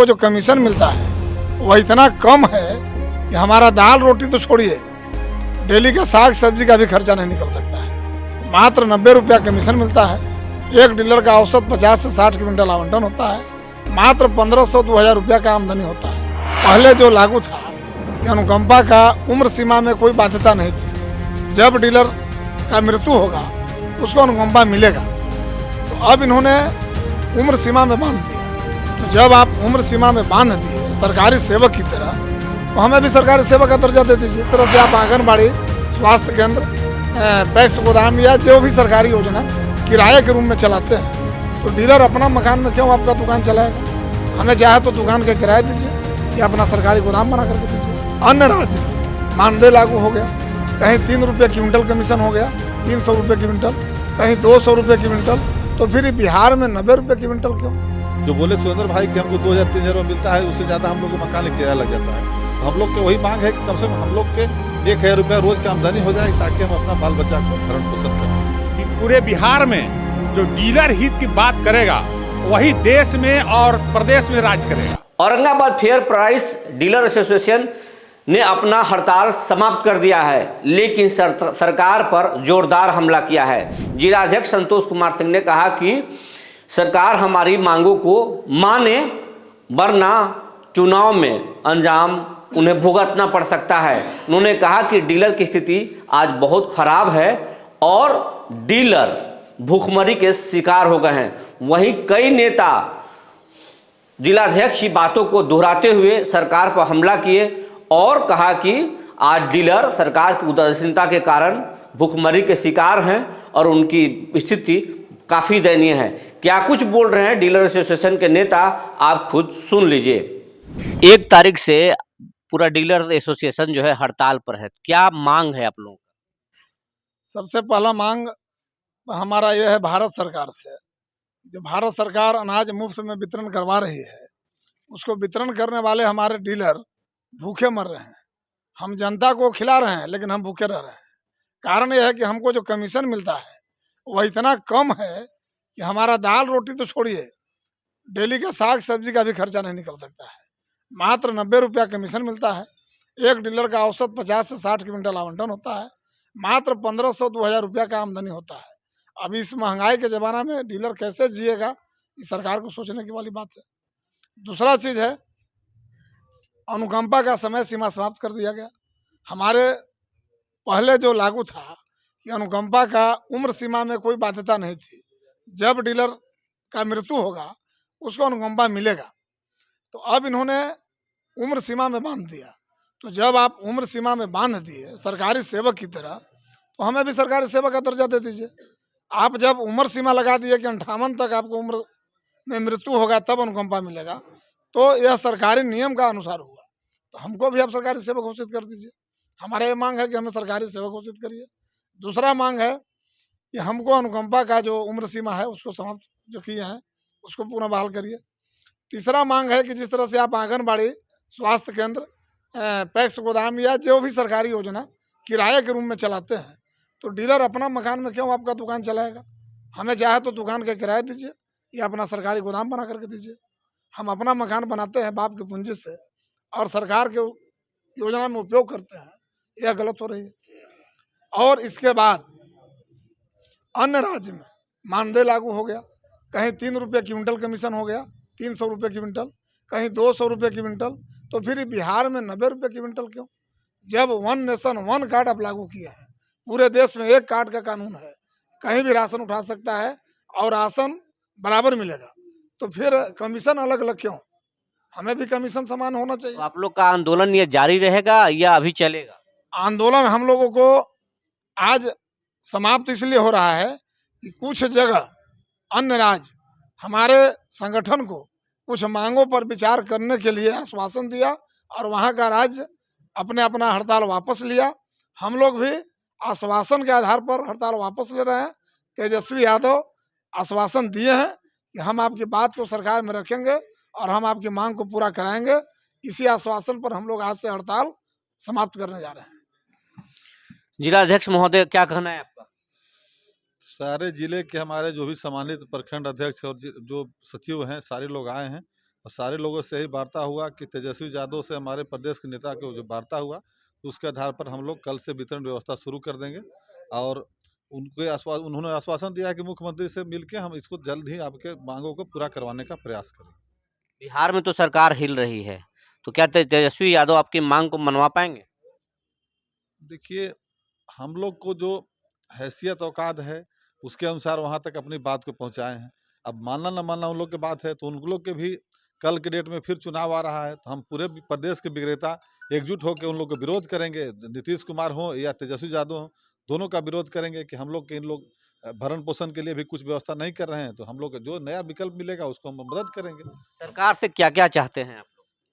हमको जो कमीशन मिलता है वह इतना कम है कि हमारा दाल रोटी तो छोड़िए, डेली का साग सब्जी का भी खर्चा नहीं निकल सकता है। मात्र 90 रुपया कमीशन मिलता है। एक डीलर का औसत 50 से 60 क्विंटल आवंटन होता है। मात्र 1500-2000 रुपया का आमदनी होता है। पहले जो लागू था कि अनुकंपा का उम्र सीमा में कोई बाध्यता नहीं थी, जब डीलर का मृत्यु होगा उसको अनुकंपा मिलेगा। तो अब इन्होंने उम्र सीमा में बांध दिया। तो जब आप उम्र सीमा में बांध दिए सरकारी सेवक की तरह, तो हमें भी सरकारी सेवक का दर्जा दे दीजिए। इस तरह से आप आंगनबाड़ी, स्वास्थ्य केंद्र, पैक्स गोदाम या जो भी सरकारी योजना किराए के रूम में चलाते हैं, तो डीलर अपना मकान में क्यों आपका दुकान चलाएगा? हमें चाहे तो दुकान का किराया दीजिए या अपना सरकारी गोदाम बना करके दीजिए। अन्य राज्य में मानदेय लागू हो गया, कहीं 3 रुपये क्विंटल कमीशन हो गया, 300 रुपये क्विंटल, कहीं 200 रुपये क्विंटल, तो फिर बिहार में 90 रुपये क्विंटल क्यों? जो बोले सुरेंद्र भाई कि हमको 2000-3000 रुपये मिलता है, उससे ज़्यादा हम लोग को मकान किराया लग जाता है। तो हम लोग के वही मांग है कि कम से कम हम लोग के 1000 रुपया रोज की आमदनी हो जाए, ताकि हम अपना बाल बच्चा को भरण पोषण कर सकें। पूरे बिहार में जो डीलर हित की बात करेगा वही देश में और प्रदेश में राज करेगा। Aurangabad fair price dealer association ने अपना हड़ताल समाप्त कर दिया है, लेकिन सरकार पर जोरदार हमला किया है। जिलाध्यक्ष संतोष कुमार सिंह ने कहा कि सरकार हमारी मांगों को माने, वरना चुनाव में अंजाम उन्हें भुगतना पड़ सकता है। उन्होंने कहा कि डीलर की स्थिति आज बहुत खराब है और डीलर भूखमरी के शिकार हो गए हैं। वहीं कई नेता जिलाध्यक्ष की बातों को दोहराते हुए सरकार पर हमला किए और कहा कि आज डीलर सरकार की उदासीनता के कारण भूखमरी के शिकार हैं और उनकी स्थिति काफ़ी दयनीय है। क्या कुछ बोल रहे हैं डीलर एसोसिएशन के नेता, आप खुद सुन लीजिए। 1 तारीख से पूरा डीलर एसोसिएशन जो है हड़ताल पर है, क्या मांग है आप लोगों का? सबसे पहला मांग हमारा यह है भारत सरकार से, जो भारत सरकार अनाज मुफ्त में वितरण करवा रही है, उसको वितरण करने वाले हमारे डीलर भूखे मर रहे हैं। हम जनता को खिला रहे हैं लेकिन हम भूखे रह रहे हैं। कारण यह है कि हमको जो कमीशन मिलता है वह इतना कम है कि हमारा दाल रोटी तो छोड़िए, डेली का साग सब्जी का भी खर्चा नहीं निकल सकता है। मात्र 90 रुपया कमीशन मिलता है। एक डीलर का औसत 50 से 60 क्विंटल आवंटन होता है। मात्र 1500-2000 रुपया का आमदनी होता है। अब इस महंगाई के ज़माना में डीलर कैसे जिएगा, ये सरकार को सोचने की वाली बात है। दूसरा चीज़ है, अनुकंपा का समय सीमा समाप्त कर दिया गया। हमारे पहले जो लागू था कि अनुकंपा का उम्र सीमा में कोई बाध्यता नहीं थी, जब डीलर का मृत्यु होगा उसको अनुकंपा मिलेगा। तो अब इन्होंने उम्र सीमा में बांध दिया। तो जब आप उम्र सीमा में बांध दिए सरकारी सेवक की तरह, तो हमें भी सरकारी सेवक का दर्जा दे दीजिए। आप जब उम्र सीमा लगा दिए कि 58 तक आपको उम्र में मृत्यु होगा तब अनुकंपा मिलेगा, तो यह सरकारी नियम का अनुसार हुआ। तो हमको भी आप सरकारी सेवक घोषित कर दीजिए। हमारा ये मांग है कि हमें सरकारी सेवक घोषित करिए। दूसरा मांग है कि हमको अनुकंपा का जो उम्र सीमा है उसको समाप्त जो किए हैं उसको पुनः बहाल करिए। तीसरा मांग है कि जिस तरह से आप आंगनबाड़ी, स्वास्थ्य केंद्र, पैक्स गोदाम या जो भी सरकारी योजना किराए के रूम में चलाते हैं, तो डीलर अपना मकान में क्यों आपका दुकान चलाएगा? हमें चाहे तो दुकान का किराया दीजिए या अपना सरकारी गोदाम बना करके दीजिए। हम अपना मकान बनाते हैं बाप की पूंजी से और सरकार के योजना में उपयोग करते हैं, यह गलत हो रही है। और इसके बाद अन्य राज्य में मानदेय लागू हो गया, कहीं 3 रुपये क्विंटल कमीशन हो गया, 300 रुपये क्विंटल, कहीं 200 रुपये क्विंटल, तो फिर बिहार में 90 रुपये क्विंटल क्यों? जब 1 नेशन 1 कार्ड आप लागू किए हैं, पूरे देश में 1 कार्ड का कानून है, कहीं भी राशन उठा सकता है और राशन बराबर मिलेगा, तो फिर कमीशन अलग अलग क्यों? हमें भी कमीशन समान होना चाहिए। तो आप लोग का आंदोलन ये जारी रहेगा या अभी चलेगा? आंदोलन हम लोगों को आज समाप्त इसलिए हो रहा है कि कुछ जगह अन्य राज्य हमारे संगठन को कुछ मांगों पर विचार करने के लिए आश्वासन दिया और वहाँ का राज्य अपना हड़ताल वापस लिया। हम लोग भी आश्वासन के आधार पर हड़ताल वापस ले रहे हैं। तेजस्वी यादव आश्वासन दिए हैं कि हम आपकी बात को सरकार में रखेंगे और हम आपकी मांग को पूरा कराएंगे। इसी आश्वासन पर हम लोग आज से हड़ताल समाप्त करने जा रहे हैं। जिलाध्यक्ष महोदय, क्या कहना है आपका? सारे जिले के हमारे जो भी सम्मानित प्रखंड अध्यक्ष और जो सचिव हैं, सारे लोग आए हैं और सारे लोगों से यही वार्ता हुआ कि तेजस्वी यादव से हमारे प्रदेश के नेता को जो वार्ता हुआ, तो उसके आधार पर हम लोग कल से वितरण व्यवस्था शुरू कर देंगे। और उन्होंने आश्वासन दिया है कि मुख्यमंत्री से मिलकर हम इसको जल्द ही आपके मांगों को पूरा करवाने का प्रयास करेंगे। बिहार में तो सरकार हिल रही है, तो क्या तेजस्वी यादव आपकी मांग को मनवा पाएंगे? देखिए, हम लोग को जो हैसियत औकात है उसके अनुसार वहाँ तक अपनी बात को पहुँचाए हैं। अब मानना न मानना उन लोग की बात है, तो उन लोग के भी कल के डेट में फिर चुनाव आ रहा है, तो हम पूरे प्रदेश के विक्रेता एकजुट होकर उन लोग का विरोध करेंगे। नीतीश कुमार हो या तेजस्वी यादव हो, दोनों का विरोध करेंगे कि हम लोग के इन लोग भरण पोषण के लिए भी कुछ व्यवस्था नहीं कर रहे हैं, तो हम लोग जो नया विकल्प मिलेगा उसको हम मदद करेंगे। सरकार से क्या क्या चाहते हैं आप?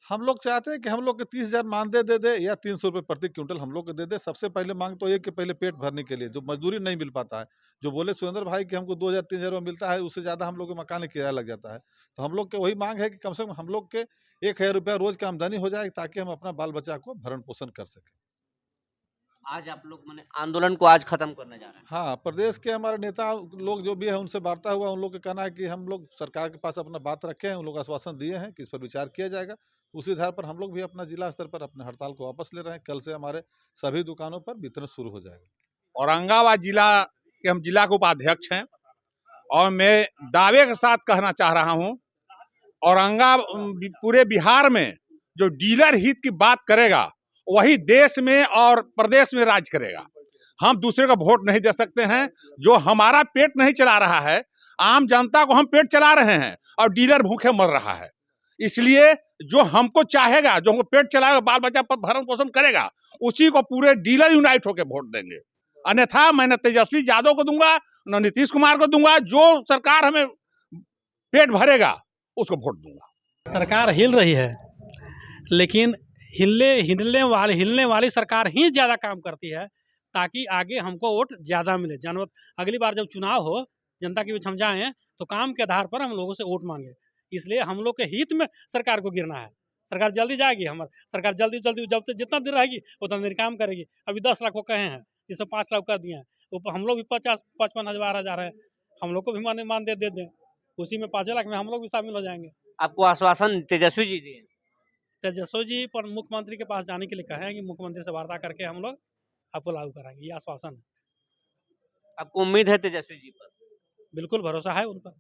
हम लोग चाहते हैं कि हम लोग के 30,000 मानदेय दे दे या 300 रुपये प्रति क्विंटल हम लोग को दे दे। सबसे पहले मांग तो एक के पहले पेट भरने के लिए, जो मजदूरी नहीं मिल पाता है। जो बोले सुरेंद्र भाई कि हमको 2,000-3,000 रुपये मिलता है, उससे ज़्यादा हम लोग को मकान किराया लग जाता है। तो हम लोग के वही मांग है कि कम से कम हम लोग के 1,000 रुपया रोज की आमदनी हो जाए, ताकि हम अपना बाल बच्चा को भरण पोषण कर सकें। आज आप लोग मैंने आंदोलन को आज खत्म करने जा रहे हैं। हाँ, प्रदेश के हमारे नेता लोग जो भी है उनसे वार्ता हुआ, उन लोग का कहना है कि हम लोग सरकार के पास अपना बात रखे हैं, उन लोग आश्वासन दिए हैं कि इस पर विचार किया जाएगा। उसी आधार पर हम लोग भी अपना जिला स्तर पर अपने हड़ताल को वापस ले रहे हैं। कल से हमारे सभी दुकानों पर वितरण शुरू हो जाएगा। औरंगाबाद जिला के हम जिला के उपाध्यक्ष हैं और मैं दावे के साथ कहना चाह रहा हूं, पूरे बिहार में जो डीलर हित की बात करेगा वही देश में और प्रदेश में राज करेगा। हम दूसरे को वोट नहीं दे सकते हैं। जो हमारा पेट नहीं चला रहा है, आम जनता को हम पेट चला रहे हैं और डीलर भूखे मर रहा है। इसलिए जो हमको चाहेगा, जो हमको पेट चलाएगा, बाल बच्चा पर भरण पोषण करेगा, उसी को पूरे डीलर यूनाइट होकर वोट देंगे। अन्यथा मैं न तेजस्वी यादव को दूंगा न नीतीश कुमार को दूंगा। जो सरकार हमें पेट भरेगा उसको वोट दूंगा। सरकार हिल रही है, लेकिन हिलने वाली सरकार ही ज़्यादा काम करती है, ताकि आगे हमको वोट ज़्यादा मिले। जानवर अगली बार जब चुनाव हो, जनता के बीच हम जाएँ तो काम के आधार पर हम लोगों से वोट मांगे। इसलिए हम लोग के हित में सरकार को गिरना है। सरकार जल्दी जाएगी, हमारी सरकार जल्दी जब तक जितना देर रहेगी उतना देर काम करेगी। अभी 10 लाख को कहे हैं, जिसमें 5 लाख कर दिए हैं, तो हम लोग भी 50-55 हज़ार है, हम लोग को भी मानदेय दे दें। उसी में 5 लाख में हम लोग भी शामिल हो जाएंगे। आपको आश्वासन तेजस्वी जी दिए? तेजस्वी जी पर मुख्यमंत्री के पास जाने के लिए कहे हैं कि मुख्यमंत्री से वार्ता करके हम लोग आपको लागू कराएंगे, ये आश्वासन है। आपको उम्मीद है तेजस्वी जी पर? बिल्कुल भरोसा है उन पर।